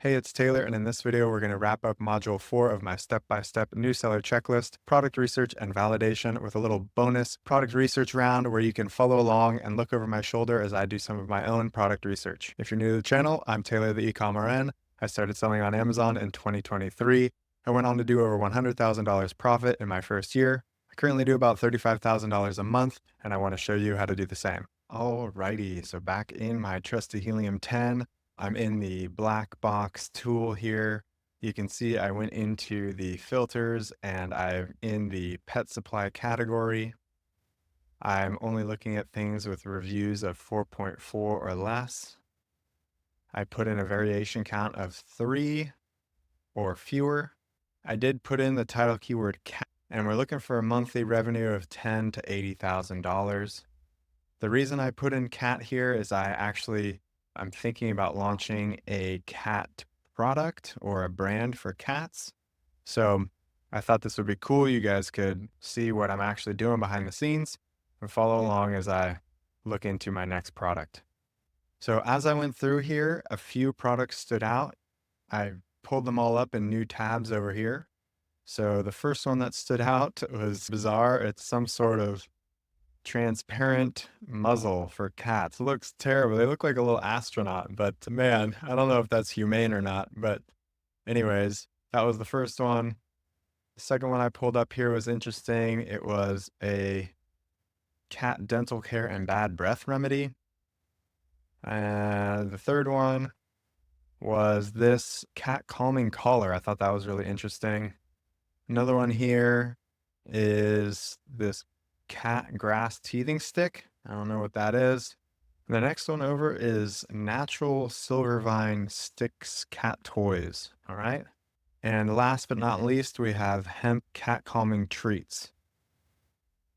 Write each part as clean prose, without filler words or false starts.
Hey, it's Taylor, and in this video, we're going to wrap up Module 4 of my step-by-step new seller checklist, product research and validation, with a little bonus product research round where you can follow along and look over my shoulder as I do some of my own product research. If you're new to the channel, I'm Taylor the Ecom RN. I started selling on Amazon in 2023. I went on to do over $100,000 profit in my first year. I currently do about $35,000 a month, and I want to show you how to do the same. Alrighty, so back in my trusty Helium 10. I'm in the black box tool here. You can see I went into the filters and I'm in the pet supply category. I'm only looking at things with reviews of 4.4 or less. I put in a variation count of 3 or fewer. I did put in the title keyword cat, and we're looking for a monthly revenue of $10,000 to $80,000. The reason I put in cat here is I'm thinking about launching a cat product or a brand for cats. So I thought this would be cool. You guys could see what I'm actually doing behind the scenes and follow along as I look into my next product. So as I went through here, a few products stood out. I pulled them all up in new tabs over here. So the first one that stood out was bizarre. It's some sort of transparent muzzle for cats. It looks terrible. They look like a little astronaut, but man, I don't know if that's humane or not. But anyways, that was the first one. The second one I pulled up here was interesting. It was a cat dental care and bad breath remedy. And the third one was this cat calming collar. I thought that was really interesting. Another one here is this cat grass teething stick. I don't know what that is. The next one over is natural Silvervine sticks cat toys. All right. And last but not least, we have hemp cat calming treats.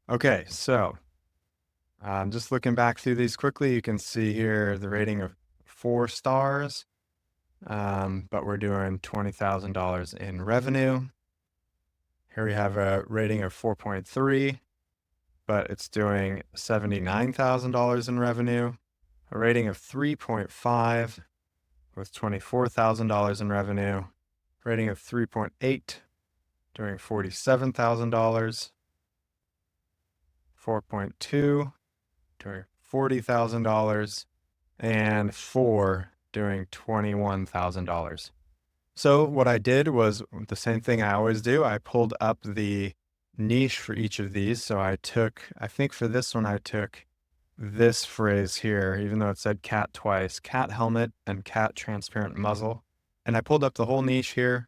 Okay, so just looking back through these quickly, you can see here the rating of 4 stars, but we're doing $20,000 in revenue. Here we have a rating of 4.3. but it's doing $79,000 in revenue, a rating of 3.5 with $24,000 in revenue, rating of 3.8 doing $47,000, 4.2 doing $40,000, and 4 doing $21,000. So what I did was the same thing I always do. I pulled up the niche for each of these. So I think for this one, I took this phrase here, even though it said cat twice, cat helmet and cat transparent muzzle. And I pulled up the whole niche here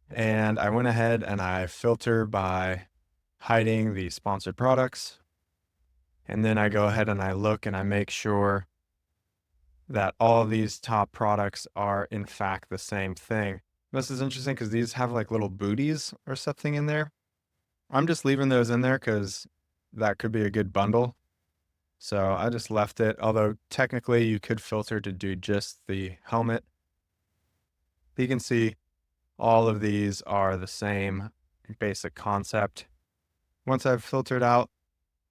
and I went ahead and I filter by hiding the sponsored products. And then I go ahead and I look and I make sure that all of these top products are in fact the same thing. This is interesting because these have like little booties or something in there. I'm just leaving those in there because that could be a good bundle. So I just left it, although technically you could filter to do just the helmet. You can see all of these are the same basic concept. Once I've filtered out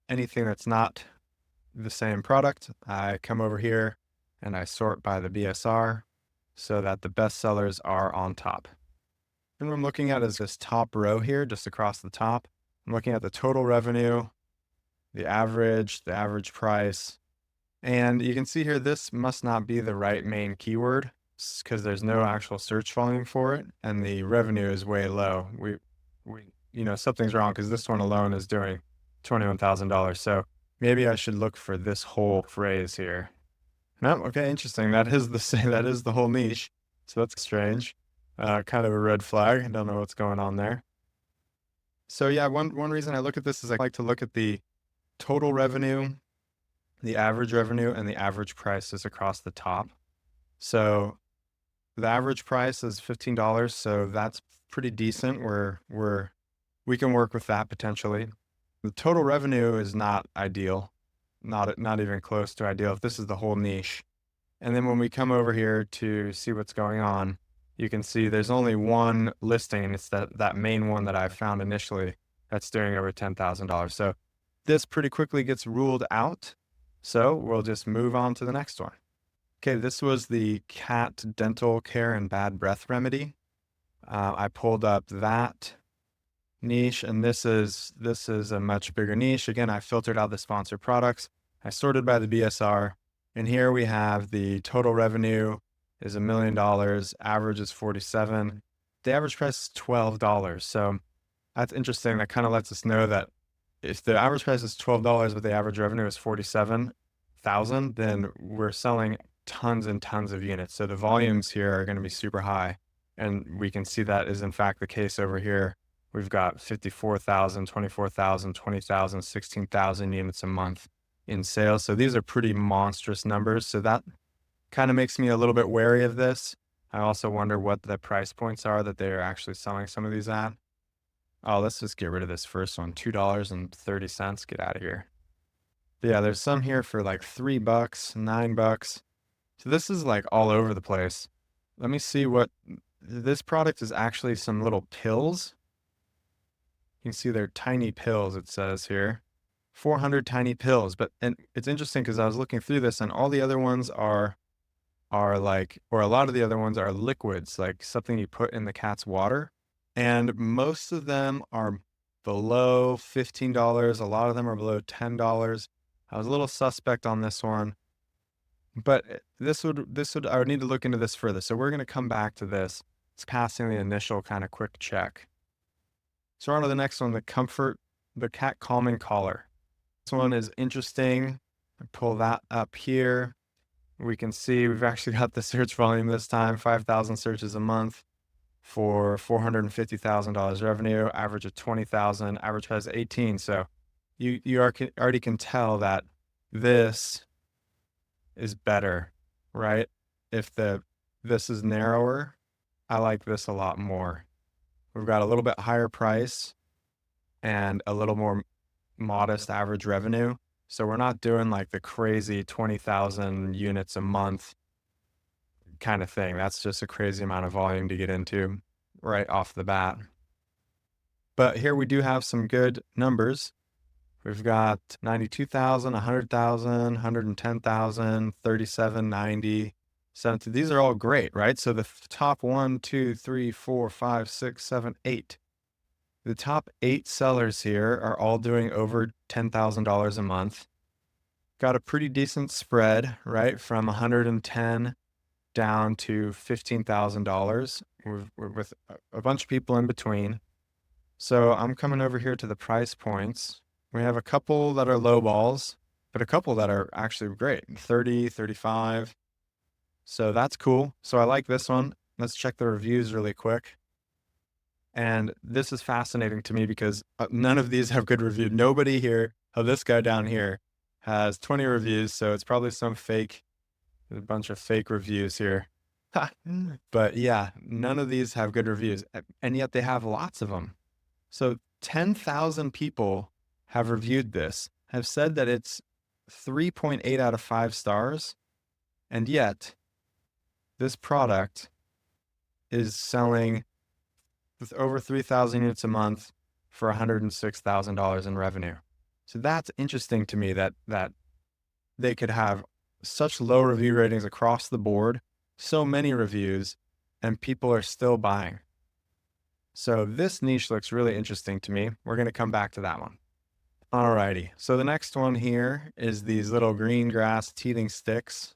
anything that's not the same product, I come over here and I sort by the BSR so that the best sellers are on top. And what I'm looking at is this top row here, just across the top. I'm looking at the total revenue, the average price. And you can see here, this must not be the right main keyword because there's no actual search volume for it. And the revenue is way low. Something's wrong because this one alone is doing $21,000. So maybe I should look for this whole phrase here. No, okay, interesting. That is the whole niche. So that's strange. Kind of a red flag. I don't know what's going on there. So yeah, one reason I look at this is I like to look at the total revenue, the average revenue, and the average prices across the top. So the average price is $15, so that's pretty decent. We can work with that potentially. The total revenue is not ideal, not even close to ideal if this is the whole niche. And then when we come over here to see what's going on, you can see there's only one listing. It's that main one that I found initially that's doing over $10,000. So this pretty quickly gets ruled out. So we'll just move on to the next one. Okay, this was the cat dental care and bad breath remedy. I pulled up that niche, and this is a much bigger niche. Again, I filtered out the sponsored products. I sorted by the BSR, and here we have the total revenue is $1 million. Average is 47. The average price is $12. So that's interesting. That kind of lets us know that if the average price is $12, but the average revenue is 47,000, then we're selling tons and tons of units. So the volumes here are going to be super high. And we can see that is in fact the case over here. We've got 54,000, 24,000, 20,000, 16,000 units a month in sales. So these are pretty monstrous numbers. So that kind of makes me a little bit wary of this. I also wonder what the price points are that they're actually selling some of these at. Oh, let's just get rid of this first one. $2.30. Get out of here. But yeah, there's some here for like $3, $9. So this is like all over the place. Let me see what this product is. Actually some little pills. You can see they're tiny pills, it says here. 400 tiny pills. And it's interesting because I was looking through this and all the other ones are like, or a lot of the other ones are liquids, like something you put in the cat's water. And most of them are below $15. A lot of them are below $10. I was a little suspect on this one, but I would need to look into this further. So we're going to come back to this. It's passing the initial kind of quick check. So on to the next one, the cat calming collar. This one is interesting. I pull that up here. We can see we've actually got the search volume this time, 5,000 searches a month for $450,000 revenue, average of 20,000, average price 18. So you already can tell that this is better, right? If this is narrower, I like this a lot more. We've got a little bit higher price and a little more modest average revenue. So we're not doing like the crazy 20,000 units a month kind of thing. That's just a crazy amount of volume to get into right off the bat. But here we do have some good numbers. We've got 92,000, 100,000, 110,000, 37, 90, 70. These are all great, right? So the top 1, 2, 3, 4, 5, 6, 7, 8. The top 8 sellers here are all doing over $10,000 a month. Got a pretty decent spread, right? From 110 down to $15,000 with a bunch of people in between. So I'm coming over here to the price points. We have a couple that are low balls, but a couple that are actually great, 30, 35. So that's cool. So I like this one. Let's check the reviews really quick. And this is fascinating to me because none of these have good reviews. Nobody here, this guy down here has 20 reviews. So it's probably some fake, a bunch of fake reviews here. But yeah, none of these have good reviews. And yet they have lots of them. So 10,000 people have reviewed this, have said that it's 3.8 out of 5 stars. And yet this product is selling with over 3,000 units a month for $106,000 in revenue. So that's interesting to me that they could have such low review ratings across the board, so many reviews, and people are still buying. So this niche looks really interesting to me. We're going to come back to that one. Alrighty. So the next one here is these little green grass teething sticks.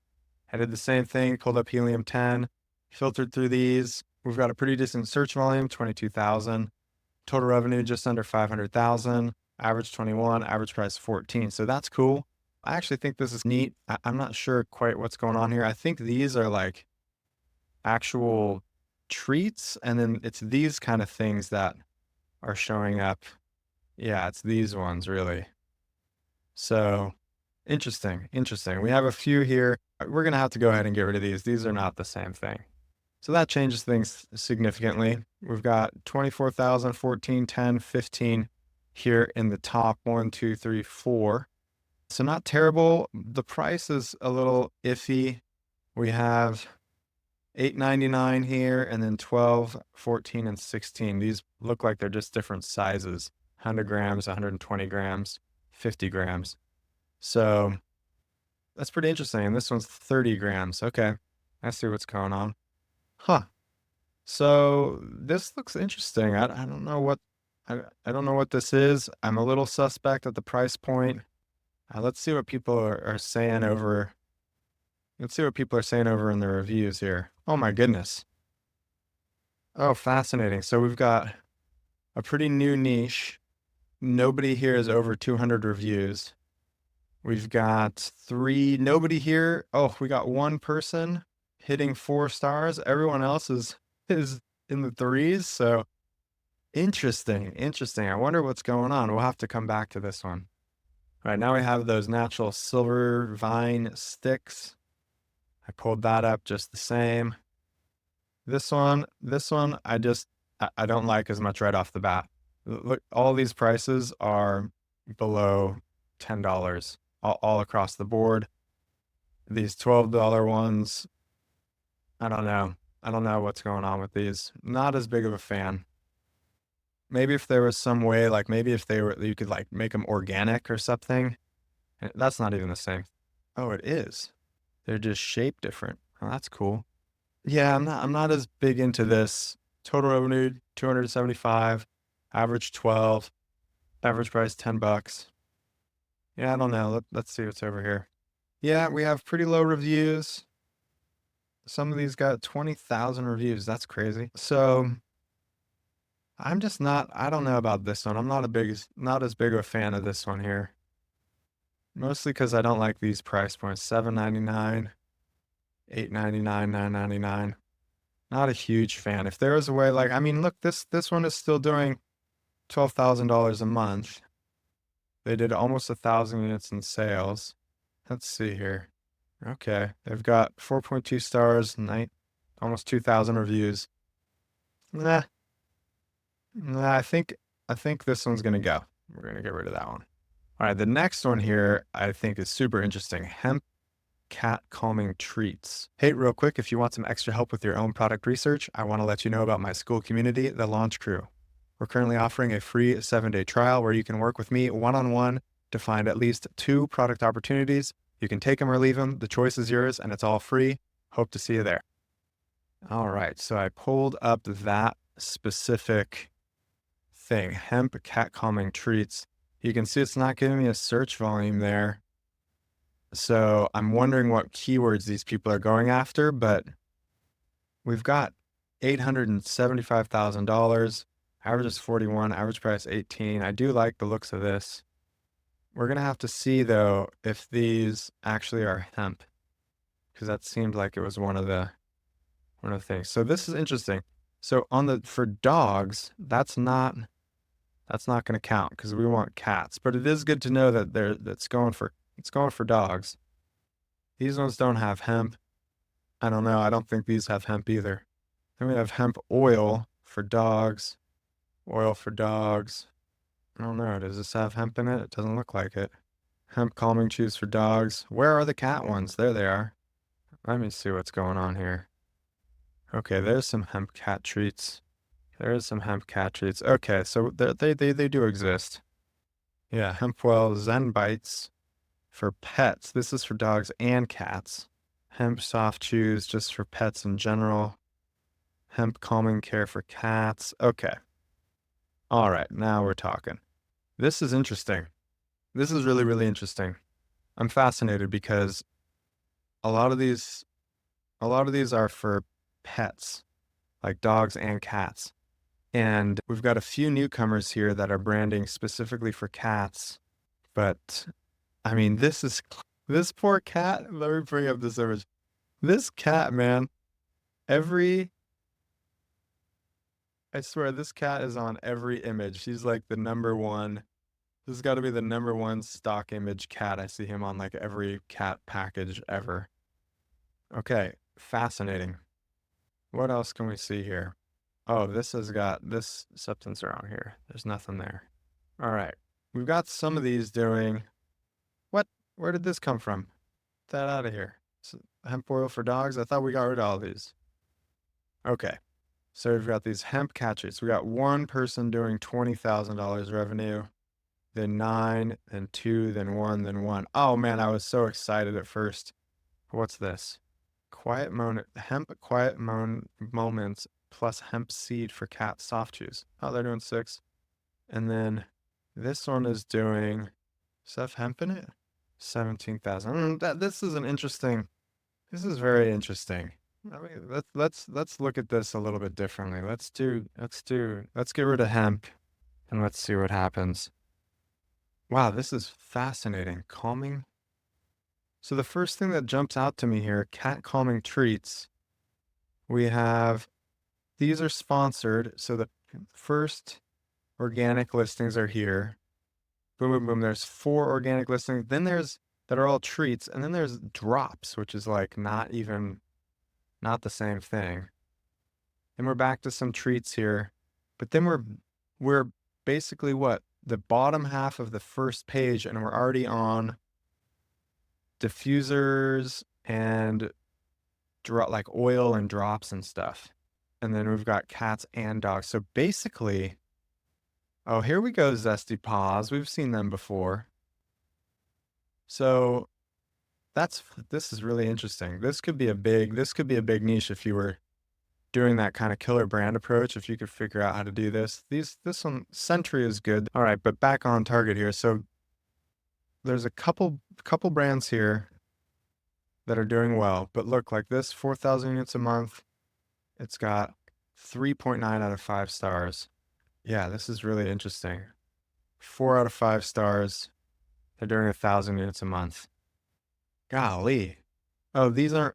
I did the same thing, pulled up Helium 10, filtered through these. We've got a pretty decent search volume, 22,000. Total revenue just under 500,000. Average 21, average price 14. So that's cool. I actually think this is neat. I'm not sure quite what's going on here. I think these are like actual treats, and then it's these kind of things that are showing up. Yeah, it's these ones really. So interesting. We have a few here. We're going to have to go ahead and get rid of these. These are not the same thing. So that changes things significantly. We've got 24,000, 14, 10, 15 here in the top 1, 2, 3, 4. So not terrible. The price is a little iffy. We have $8.99 here, and then 12, 14, and 16. These look like they're just different sizes. 100 grams, 120 grams, 50 grams. So That's pretty interesting. And this one's 30 grams. Okay. I see what's going on. Huh. So this looks interesting. I don't know what I don't know what this is. I'm a little suspect at the price point. Let's see what people are saying over. Let's see what people are saying over in the reviews here. Oh my goodness. Oh, fascinating. So we've got a pretty new niche. Nobody here is over 200 reviews. We've got three. Nobody here. Oh, we got one person hitting 4 stars. Everyone else is in the threes. So interesting, interesting. I wonder what's going on. We'll have to come back to this one. All right, now we have those natural silver vine sticks. I pulled that up just the same. This one, I don't like as much right off the bat. Look, all these prices are below $10 all across the board. These $12 ones, I don't know. I don't know what's going on with these. Not as big of a fan. Maybe if there was some way, like maybe if they were, you could like make them organic or something. That's not even the same. Oh, it is. They're just shaped different. Oh, that's cool. Yeah, I'm not as big into this. Total revenue 275, average 12, average price $10. Yeah, I don't know. Let's see what's over here. Yeah, we have pretty low reviews. Some of these got 20,000 reviews. That's crazy. So I'm just not, I don't know about this one. I'm not as big of a fan of this one here. Mostly because I don't like these price points. $7.99, $8.99, $9.99. Not a huge fan. If there was a way, like, I mean, look, this one is still doing $12,000 a month. They did almost 1,000 units in sales. Let's see here. Okay, they've got 4.2 stars, almost 2,000 reviews. Nah, I think this one's gonna go. We're gonna get rid of that one. All right, the next one here I think is super interesting. Hemp cat calming treats. Hey, real quick, if you want some extra help with your own product research, I want to let you know about my school community, the Launch Crew. We're currently offering a free 7-day trial where you can work with me one-on-one to find at least 2 product opportunities. You can take them or leave them. The choice is yours and it's all free. Hope to see you there. All right, so I pulled up that specific thing, hemp cat calming treats. You can see it's not giving me a search volume there. So I'm wondering what keywords these people are going after, but we've got $875,000, average is 41, average price 18. I do like the looks of this. We're gonna have to see though if these actually are hemp, because that seemed like it was one of the things. So this is interesting. So for dogs, that's not gonna count because we want cats, but it is good to know that it's going for dogs. These ones don't have hemp. I don't know. I don't think these have hemp either. Then we have hemp oil for dogs. Oil for dogs. I don't know. Does this have hemp in it? It doesn't look like it. Hemp calming chews for dogs. Where are the cat ones? There they are. Let me see what's going on here. Okay, there's some hemp cat treats. There is some hemp cat treats. Okay, so they do exist. Yeah, hemp oil Zen Bites for pets. This is for dogs and cats. Hemp soft chews just for pets in general. Hemp calming care for cats. Okay. All right, now we're talking. This is interesting. This is really, really interesting. I'm fascinated because a lot of these are for pets, like dogs and cats. And we've got a few newcomers here that are branding specifically for cats. But I mean, this poor cat. Let me bring up this image. This cat, man, I swear this cat is on every image. She's like the number one. This has got to be the number one stock image cat. I see him on like every cat package ever. Okay, fascinating. What else can we see here? Oh, this has got this substance around here. There's nothing there. All right. We've got some of these doing. What? Where did this come from? Get that out of here. Hemp oil for dogs? I thought we got rid of all these. Okay. So we've got these hemp cat treats. We got one person doing $20,000 revenue. then 9, then 2, then 1, then 1. Oh man, I was so excited at first. What's this? Moments plus hemp seed for cat soft chews. Oh, they're doing 6. And then this one is doing, does that have hemp in it? 17,000. This is this is very interesting. I mean, let's look at this a little bit differently. Let's get rid of hemp and let's see what happens. Wow, this is fascinating. Calming. So the first thing that jumps out to me here, cat calming treats. We have, these are sponsored. So the first organic listings are here. Boom, boom, boom. There's 4 organic listings. Then there's, that are all treats. And then there's drops, which is like not the same thing. And we're back to some treats here. But then we're basically what? The bottom half of the first page, and we're already on diffusers and like oil and drops and stuff. And then we've got cats and dogs. So basically, oh, here we go, Zesty Paws. We've seen them before. So this is really interesting. This could be a big niche if you were doing that kind of killer brand approach, if you could figure out how to do this. This one, Sentry, is good. All right, but back on target here. So there's a couple brands here that are doing well, but look, like this, 4,000 units a month. It's got 3.9 out of 5 stars. Yeah, this is really interesting. 4 out of 5 stars. They're doing 1,000 units a month. Golly. Oh, these are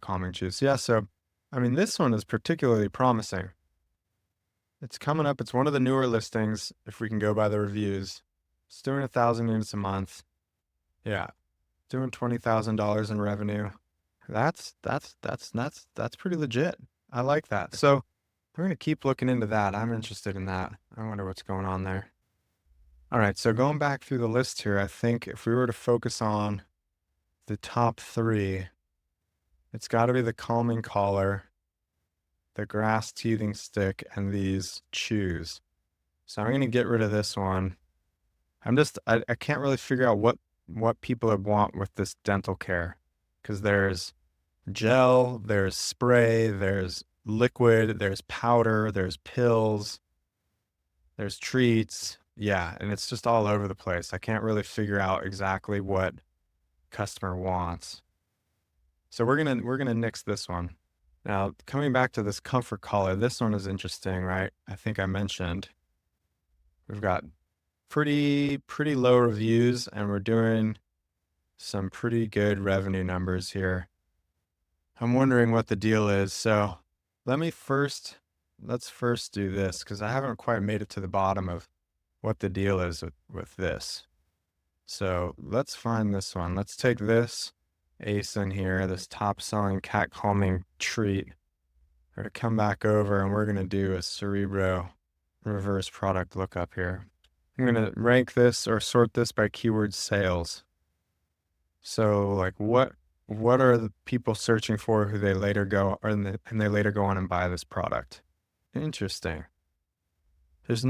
calming chews. Yeah, so I mean, this one is particularly promising. It's coming up. It's one of the newer listings, if we can go by the reviews. It's doing 1,000 units a month. Yeah, doing $20,000 in revenue. That's pretty legit. I like that. So we're gonna keep looking into that. I'm interested in that. I wonder what's going on there. All right, so going back through the list here, I think if we were to focus on the top 3, it's got to be the calming collar, the grass teething stick, and these chews. So I'm going to get rid of this one. I can't really figure out what people would want with this dental care, because there's gel, there's spray, there's liquid, there's powder, there's pills, there's treats. Yeah, and it's just all over the place. I can't really figure out exactly what customer wants. So we're gonna nix this one. Now, coming back to this comfort collar, this one is interesting, right? I think I mentioned we've got pretty low reviews, and we're doing some pretty good revenue numbers here. I'm wondering what the deal is. So let's first do this, because I haven't quite made it to the bottom of what the deal is with this. So let's find this one. Let's take this ace in here, this top selling cat calming treat. We're going to come back over and we're going to do a Cerebro reverse product lookup here. I'm going to rank this or sort this by keyword sales. So like what are the people searching for who they later go, and they later go on and buy this product? Interesting. It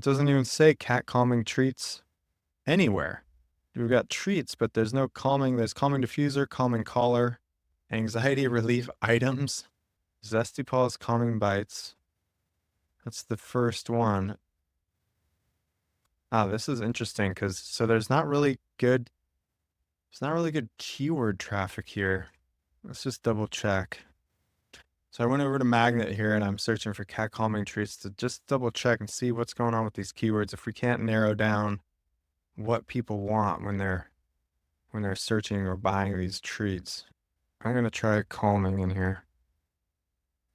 doesn't even say cat calming treats anywhere. We've got treats, but there's no calming. There's calming diffuser, calming collar, anxiety relief items, Zesty Paws calming bites. That's the first one. Ah, this is interesting because there's not really good keyword traffic here. Let's just double check. So I went over to Magnet here and I'm searching for cat calming treats to just double check and see what's going on with these keywords. If we can't narrow down what people want when they're searching or buying these treats. I'm gonna try calming in here.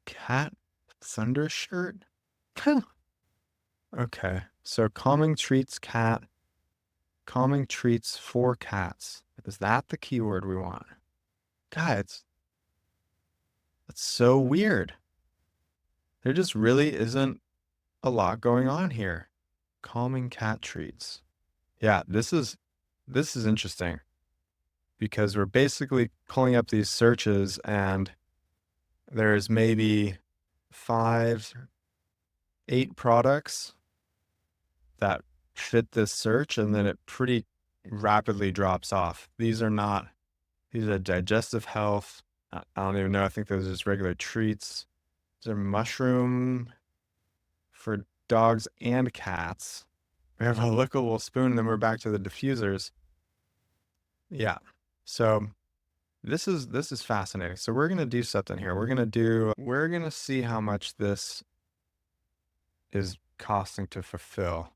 Cat thunder shirt? Okay, so calming treats cat, calming treats for cats. Is that the keyword we want? God, that's so weird. There just really isn't a lot going on here. Calming cat treats. Yeah, this is interesting, because we're basically pulling up these searches and there's maybe 5, 8 products that fit this search, and then it pretty rapidly drops off. These are digestive health. I don't even know. I think those are just regular treats. These are mushroom for dogs and cats. We have a lickable spoon, and then we're back to the diffusers. Yeah. So this is fascinating. So we're gonna do something here. We're gonna see how much this is costing to fulfill.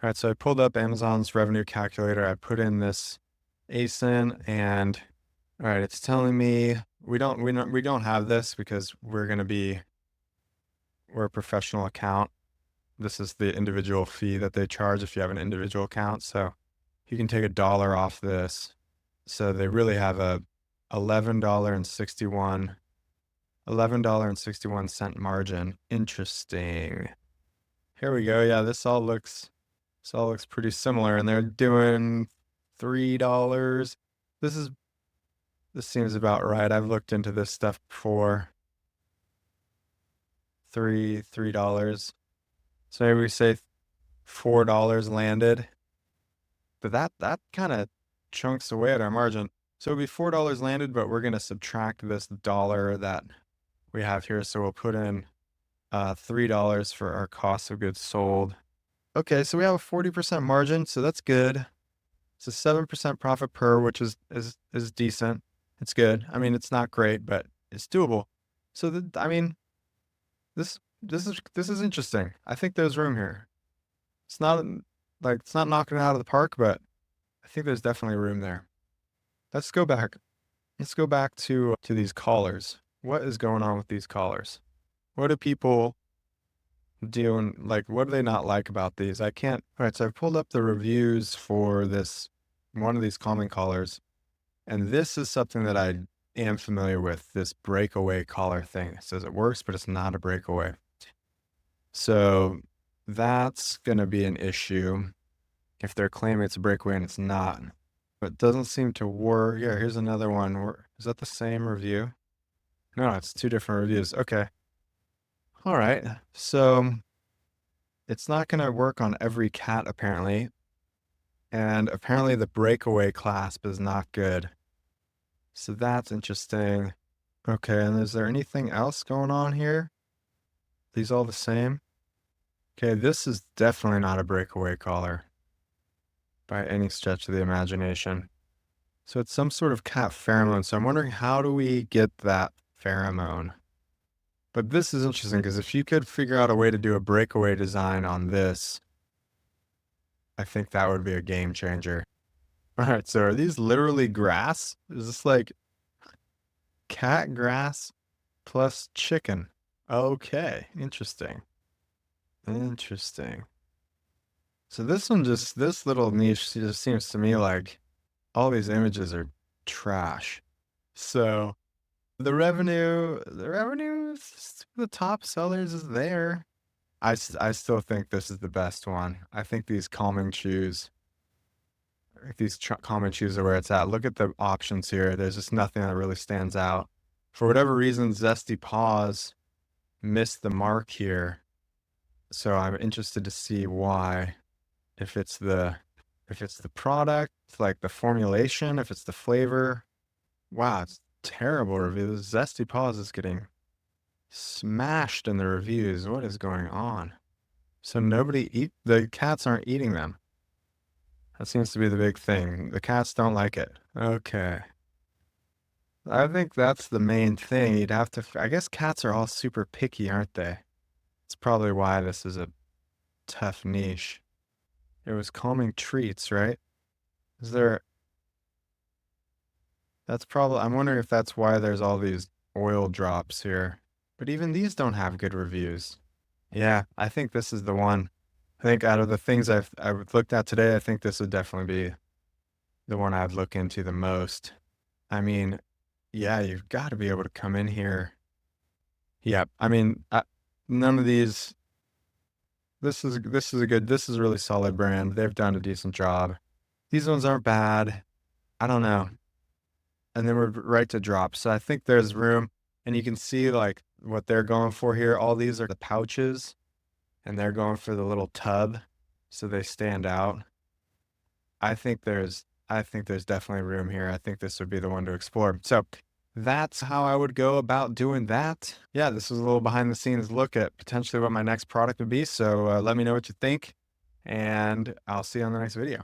All right, so I pulled up Amazon's revenue calculator. I put in this ASIN, and all right, it's telling me we don't have this because we're a professional account. This is the individual fee that they charge if you have an individual account. So you can take $1 off this. So they really have a $11.61 margin. Interesting. Here we go. Yeah, this all looks pretty similar, and they're doing $3. This seems about right. I've looked into this stuff before. $3. So maybe we say $4 landed, but that kind of chunks away at our margin. So it'll be $4 landed, but we're gonna subtract this dollar that we have here. So we'll put in $3 for our cost of goods sold. Okay, so we have a 40% margin, so that's good. It's a 7% profit per, which is decent. It's good. I mean, it's not great, but it's doable. So this is interesting. I think there's room here. It's not knocking it out of the park, but I think there's definitely room there. Let's go back. Let's go back to these callers. What is going on with these callers? What do people do, and what do they not like about these? All right, so I've pulled up the reviews for one of these calming callers, and this is something that I am familiar with, this breakaway collar thing. It says it works, but it's not a breakaway. So that's going to be an issue if they're claiming it's a breakaway and it's not. But it doesn't seem to work. Yeah, here's another one. Is that the same review? No, it's two different reviews. Okay. All right. So it's not going to work on every cat, apparently. And apparently the breakaway clasp is not good. So that's interesting. Okay, and is there anything else going on here? These all the same? Okay, this is definitely not a breakaway collar by any stretch of the imagination. So it's some sort of cat pheromone. So I'm wondering, how do we get that pheromone? But this is interesting because if you could figure out a way to do a breakaway design on this, I think that would be a game changer. All right, so are these literally grass? Is this like cat grass plus chicken? Okay, interesting. Interesting. So this little niche just seems to me like all these images are trash. So the revenue, the top sellers is there. I still think this is the best one. I think these calming chews, calming chews are where it's at. Look at the options here. There's just nothing that really stands out. For whatever reason, Zesty Paws missed the mark here. So I'm interested to see why. If it's the product, like the formulation, if it's the flavor. Wow, it's terrible reviews. Zesty Paws is getting smashed in the reviews. What is going on? So the cats aren't eating them. That seems to be the big thing. The cats don't like it. Okay. I think that's the main thing. I guess cats are all super picky, aren't they? It's probably why this is a tough niche. It was calming treats, right? I'm wondering if that's why there's all these oil drops here. But even these don't have good reviews. Yeah, I think this is the one. I think out of the things I've looked at today, I think this would definitely be the one I'd look into the most. I mean, yeah, you've got to be able to come in here. Yeah, I mean, none of these. This is a really solid brand. They've done a decent job. These ones aren't bad. I don't know. And then we're right to drop. So I think there's room, and you can see like what they're going for here. All these are the pouches, and they're going for the little tub. so they stand out. I think there's definitely room here. I think this would be the one to explore. So that's how I would go about doing that. Yeah, this was a little behind the scenes look at potentially what my next product would be. So let me know what you think, and I'll see you on the next video.